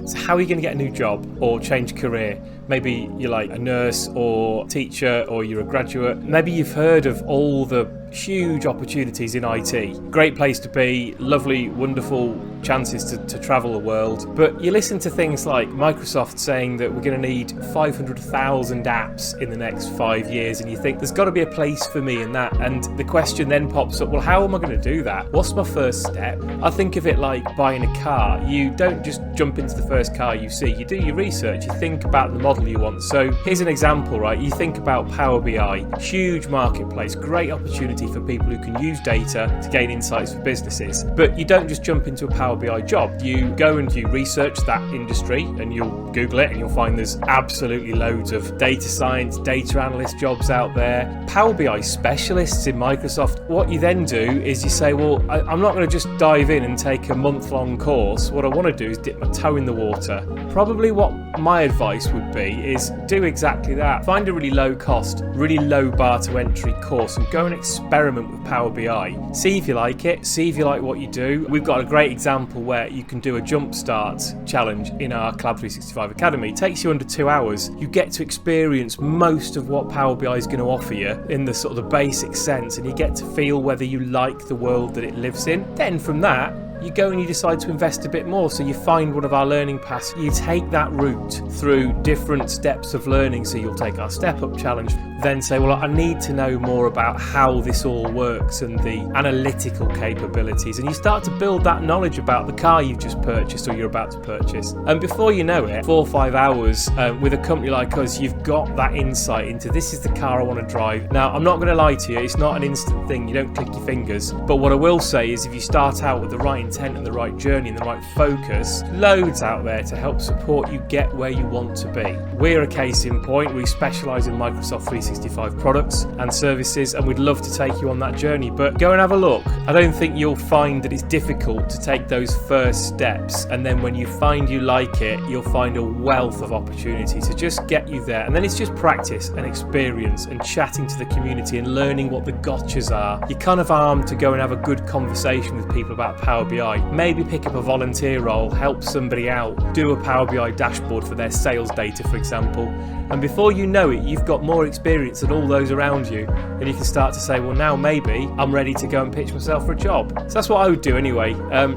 So how are you going to get a new job or change career? Maybe you're like a nurse or teacher, or you're a graduate. Maybe you've heard of all the huge opportunities in IT. Great place to be, lovely, wonderful chances to travel the world. But you listen to things like Microsoft saying that we're going to need 500,000 apps in the next 5 years, and you think there's got to be a place for me in that. And the question then pops up, well, how am I going to do that? What's my first step? I think of it like buying a car. You don't just jump into the first car you see. You do your research. You think about the model you want. So here's an example, right? You think about Power BI, huge marketplace, great opportunity for people who can use data to gain insights for businesses. But you don't just jump into a Power BI job. You go and you research that industry, and you'll Google it, and you'll find there's absolutely loads of data science, data analyst jobs out there, Power BI specialists in Microsoft. What you then do is you say, well, I'm not going to just dive in and take a month-long course. What I want to do is dip my toe in the water. Probably what my advice would be is do exactly that. Find a really low cost, really low bar to entry course and go and experiment with Power BI. See if you like it, see if you like what you do. We've got a great example where you can do a jumpstart challenge in our Collab 365 Academy. It takes you under 2 hours. You get to experience most of what Power BI is going to offer you in the sort of the basic sense, and you get to feel whether you like the world that it lives in. Then from that, you go and you decide to invest a bit more. So you find one of our learning paths. You take that route through different steps of learning. So you'll take our Step Up challenge, then say, well, I need to know more about how this all works and the analytical capabilities. And you start to build that knowledge about the car you've just purchased or you're about to purchase. And before you know it, 4 or 5 hours with a company like us, you've got that insight into this is the car I want to drive. Now, I'm not going to lie to you. It's not an instant thing. You don't click your fingers. But what I will say is if you start out with the right intent and the right journey and the right focus, loads out there to help support you get where you want to be. We're a case in point. We specialize in Microsoft 365 products and services, and we'd love to take you on that journey. But go and have a look. I don't think you'll find that it's difficult to take those first steps, and then when you find you like it, you'll find a wealth of opportunity to just get you there. And then it's just practice and experience and chatting to the community and learning what the gotchas are. You're kind of armed to go and have a good conversation with people about Power BI. Maybe pick up a volunteer role, help somebody out, do a Power BI dashboard for their sales data, for example. And before you know it, you've got more experience than all those around you. And you can start to say, well, now maybe I'm ready to go and pitch myself for a job. So that's what I would do anyway.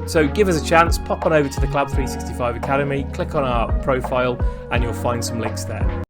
So give us a chance, pop on over to the Collab 365 Academy, click on our profile, and you'll find some links there.